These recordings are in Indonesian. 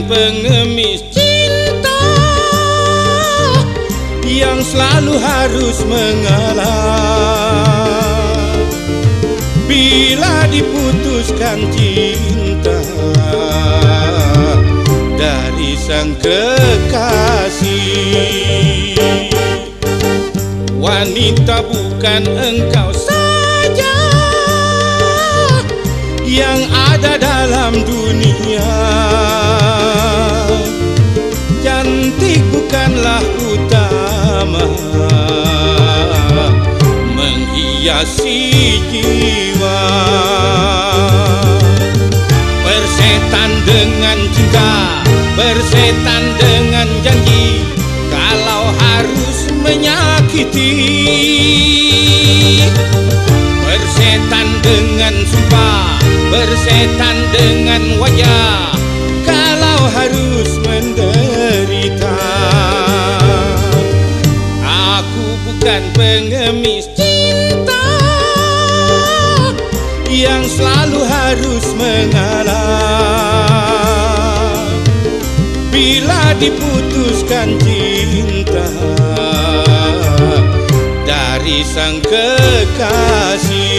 pengemis cinta yang selalu harus mengalah bila diputuskan cinta dari sang kekasih. Wanita, bukan engkau saja yang ada dalam dunia. Cantik bukanlah utama menghiasi jiwa. Bersetan dengan cinta, bersetan dengan janji, kalau harus menyakiti. Bersetan dengan sumpah, bersetan dengan wajah, kalau harus menderita. Aku bukan pengemis cinta yang selalu harus mengalah bila diputuskan cinta dari sang kekasih.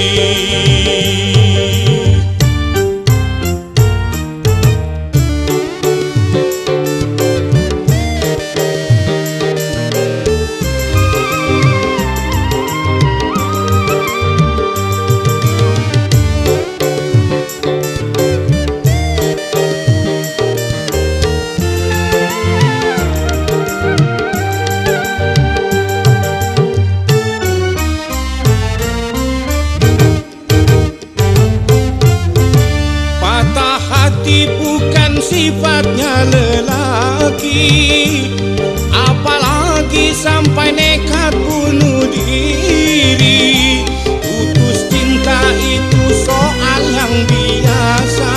Bukan sifatnya lelaki, apalagi sampai nekat bunuh diri. Putus cinta itu soal yang biasa,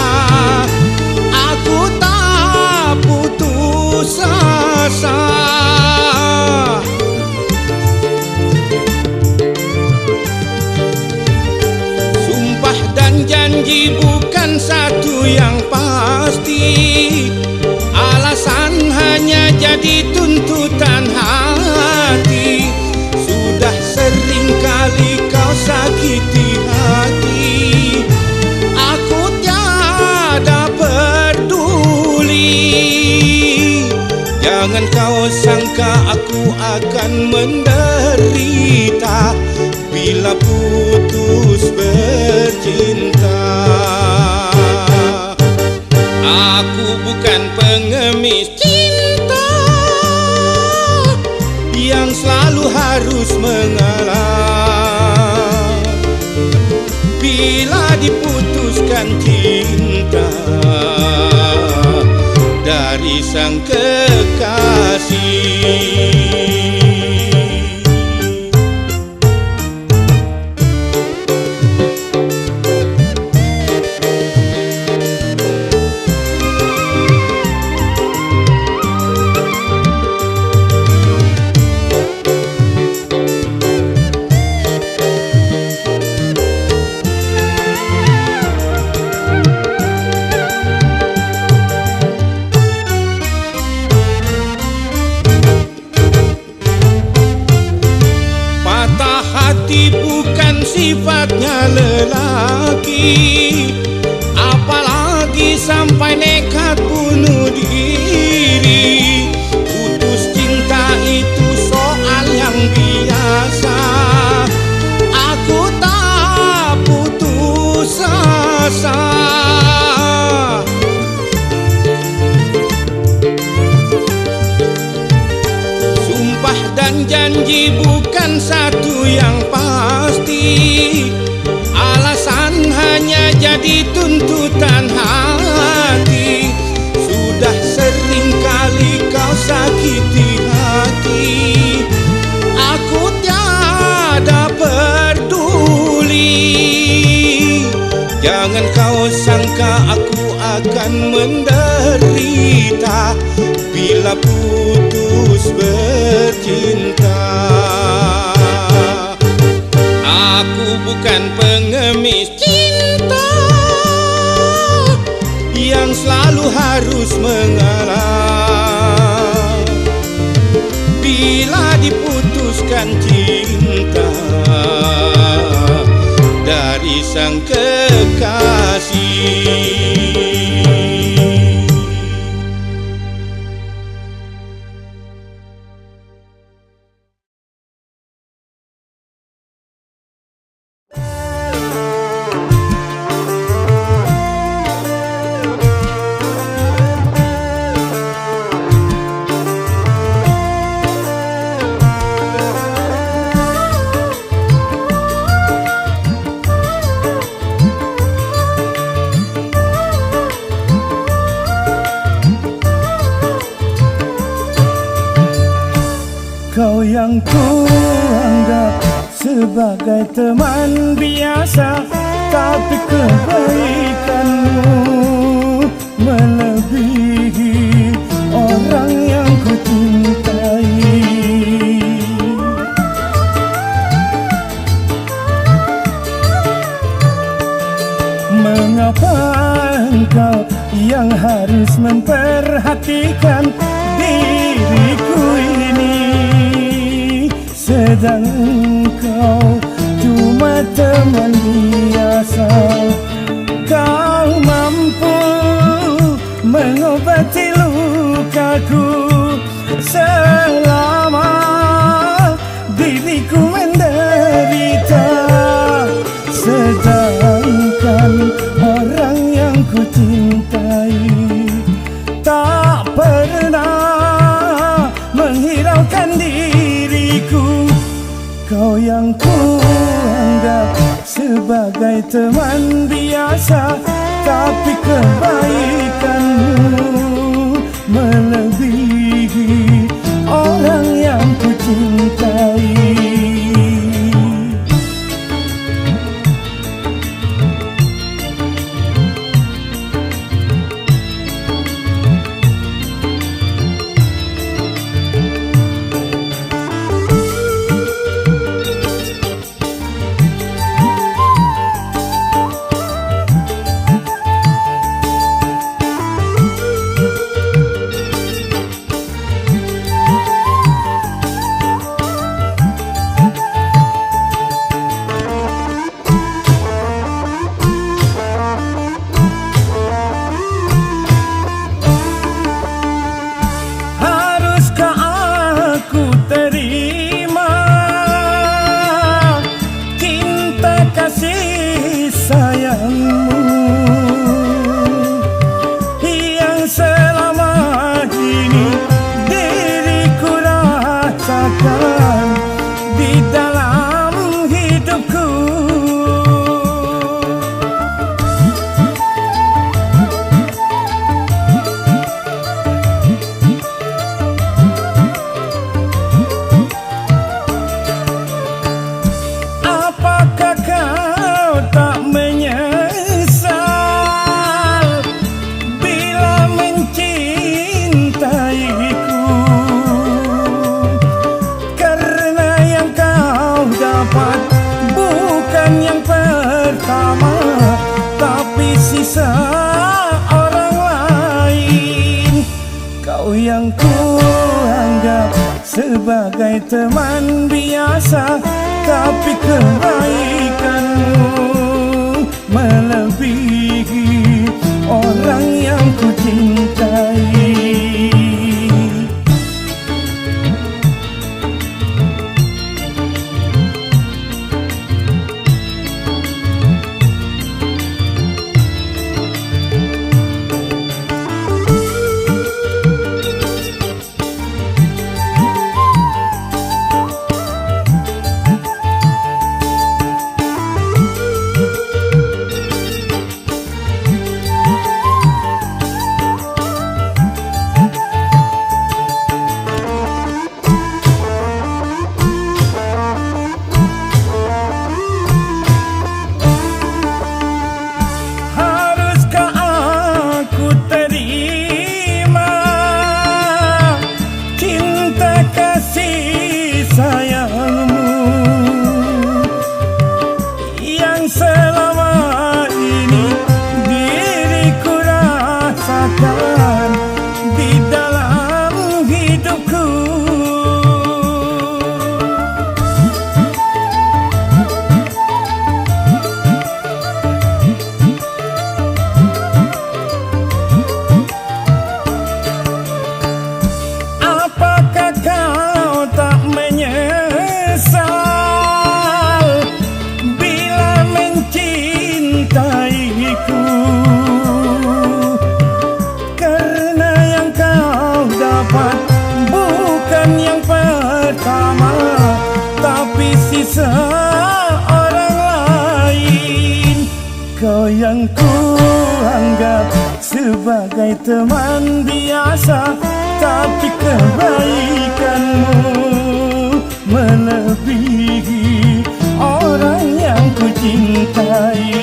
aku tak putus asa. Sumpah dan janji bukan satu yang pasti, alasan hanya jadi tuntutan hati. Sudah sering kali kau sakiti hati, aku tiada peduli. Jangan kau sangka aku akan menderita bila putus bercinta. Aku bukan pengemis cinta yang selalu harus mengalah bila diputuskan cinta dari sang kekasih. Bukan sifatnya lelaki, apalagi sampai nekat bunuh diri. Putus cinta itu soal yang biasa, aku tak putus asa. Sumpah dan janji bukan satu yang pasti, alasan hanya jadi tuntutan hati. Sudah sering kali kau sakiti hati, aku tiada peduli. Jangan kau sangka aku akan menderita bila putus bercinta. Aku bukan pengemis cinta yang selalu harus mengalah sang kekasih. Kau yang ku anggap sebagai teman biasa, tapi kebaikanmu melebihi orang yang ku cintai. Mengapa engkau yang harus memperhatikan diriku ini, sedang engkau cuma teman biasa? Kau mampu mengobati lukaku selama diriku menderita, sedangkan orang yang ku cintai tak pernah menghiraukan diriku. Kau yang ku anggap sebagai teman biasa, tapi kebaikanmu melebihi orang yang ku cintai. Yang ku anggap sebagai teman biasa, tapi kebaikanmu melebihi orang yang ku cintai. yang ku anggap sebagai teman biasa, tapi kebaikanmu melebihi orang yang ku cintai.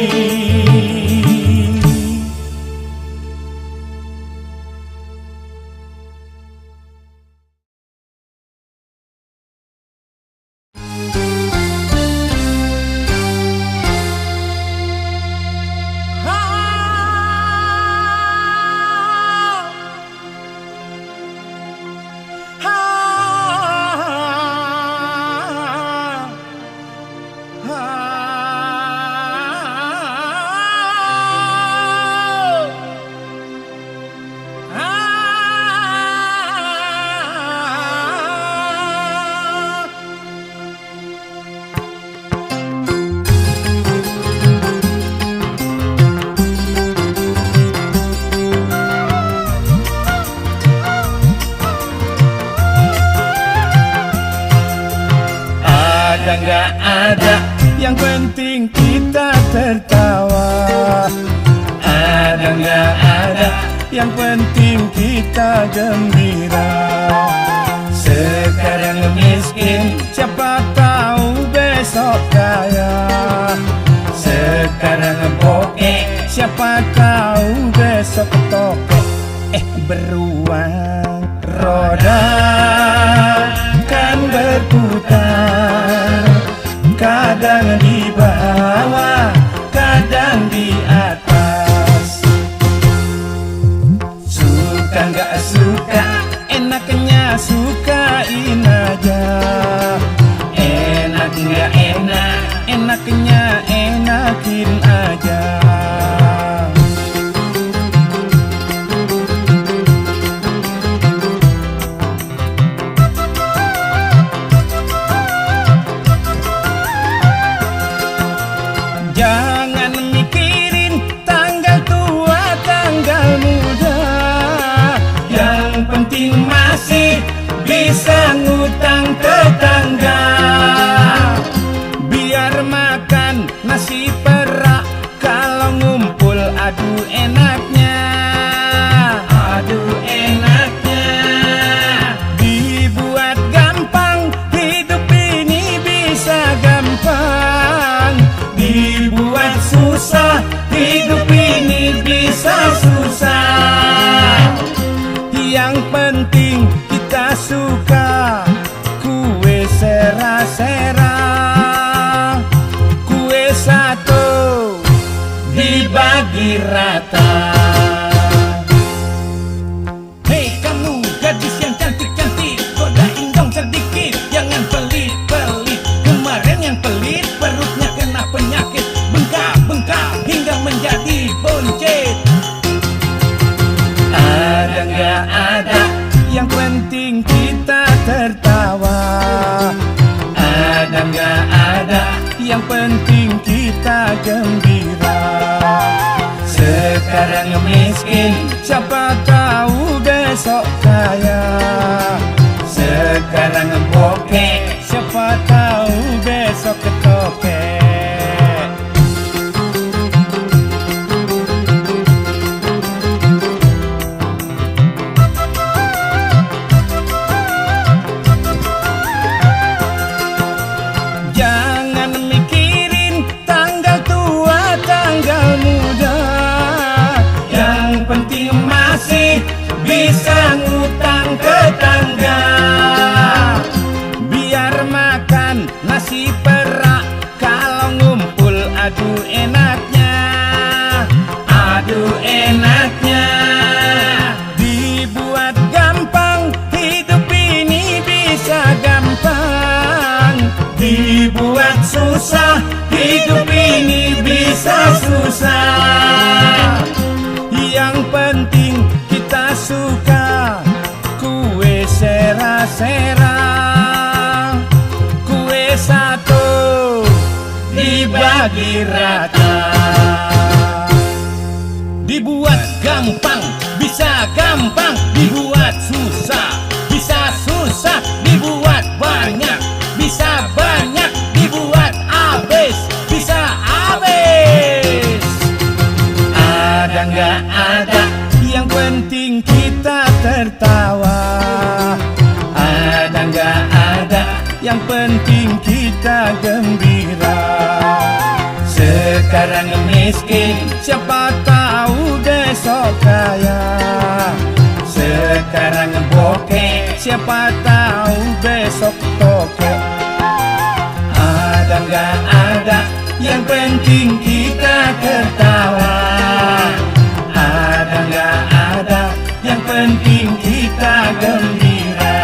Ada nggak ada, yang penting kita tertawa. Ada nggak ada, yang penting kita gembira. Sekarang miskin, siapa tahu besok kaya. Sekarang bokeh, siapa tahu besok toko. Beruang roda kan berputar, kadang di bawah, kadang di atas. Suka nggak suka, enaknya sukain aja. Enak nggak enak, enaknya enakin aja. Jangan mikirin tanggal tua, tanggal muda. Yang penting masih bisa ngutang tetangga. Biar makan nasi perak, kalau ngumpul aduh enaknya. Aduh enaknya. Dibuat gampang, hidup ini bisa gampang. Dibuat susah, hidup ini bisa susah. Yang penting kita suka kue sera-sera. Kue satu dibagi rata. Hei kamu gadis yang cantik-cantik, godain dong sedikit, jangan pelit-pelit. Kemarin yang pelit perutnya kena penyakit, bengkak-bengkak hingga menjadi boncet. Ada nggak ada, yang penting kita tertawa. Ada nggak ada, yang penting kita gembira. Sekarang miskin, siapa tahu besok kaya. Sekarang bokeh, siapa tahu besok ketokek. Jangan mikirin tanggal tua, tanggal muda. Yang penting masih bisa ngutang tetangga. Biar makan nasi perak, kalau ngumpul aduh enaknya. Aduh enaknya. Dibuat gampang, hidup ini bisa gampang. Dibuat susah, hidup ini bisa susah. Yang penting kita suka kue sera-sera. Kue satu dibagi rata. Dibuat gampang, bisa gampang. Dibuat susah, bisa susah. Dibuat banyak, bisa banyak. Dibuat habis, bisa habis. miskin, siapa tahu besok kaya. Sekarang bokeh, siapa tahu besok tokek. Ada nggak ada, yang penting kita ketawa. Ada nggak ada, yang penting kita gembira.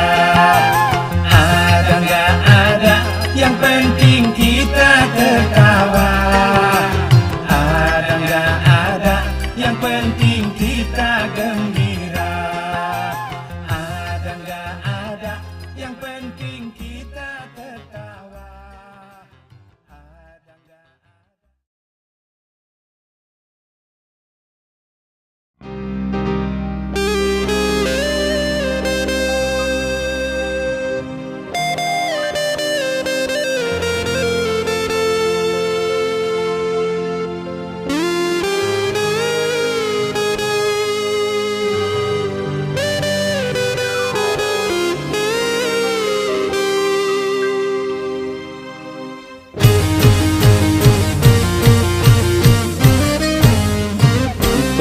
Ada nggak ada, yang penting kita ketawa. Ada nggak ada, yang penting kita gembira. Ada nggak ada, yang penting kita ketawa. Ada nggak ada.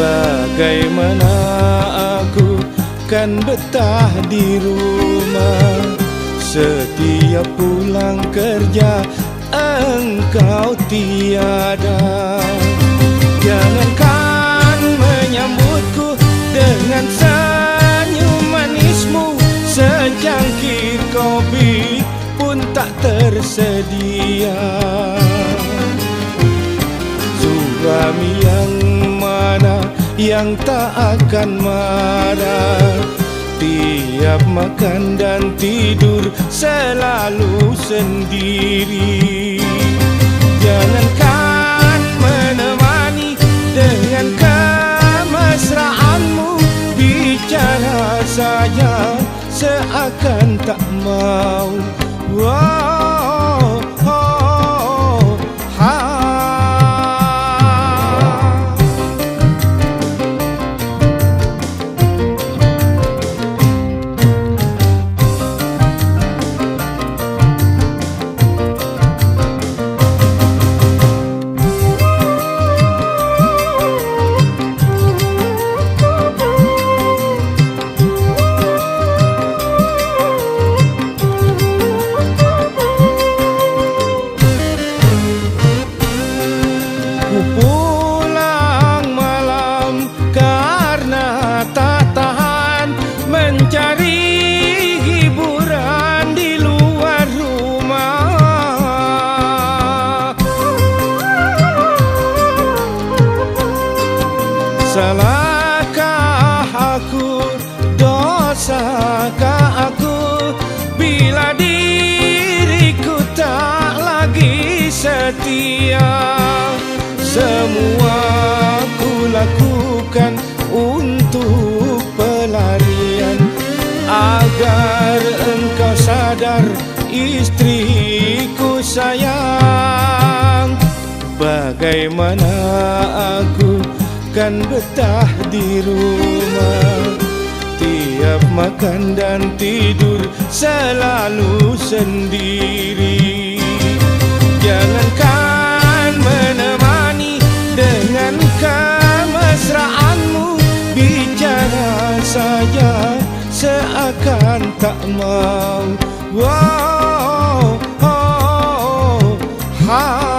Bagaimana aku kan betah di rumah. Setiap pulang kerja engkau tiada. Jangankan menyambutku dengan senyum manismu, secangkir kopi pun tak tersedia. Suami yang mana yang tak akan marah, tiap makan dan tidur selalu sendiri. Jangankan menemani dengan kemesraanmu, bicara saja seakan tak mau. Wow, oh, ha. Pulang malam karena tak tahan mencari hiburan di luar rumah. Salahkah aku, dosakah aku bila diriku tak lagi setia? Semua ku lakukan untuk pelarian, agar engkau sadar istriku sayang. Bagaimana aku kan betah di rumah, tiap makan dan tidur selalu sendiri. Jangankan menemani dengan kemesraanmu, bicara saja seakan tak mau. Wow, oh, ha.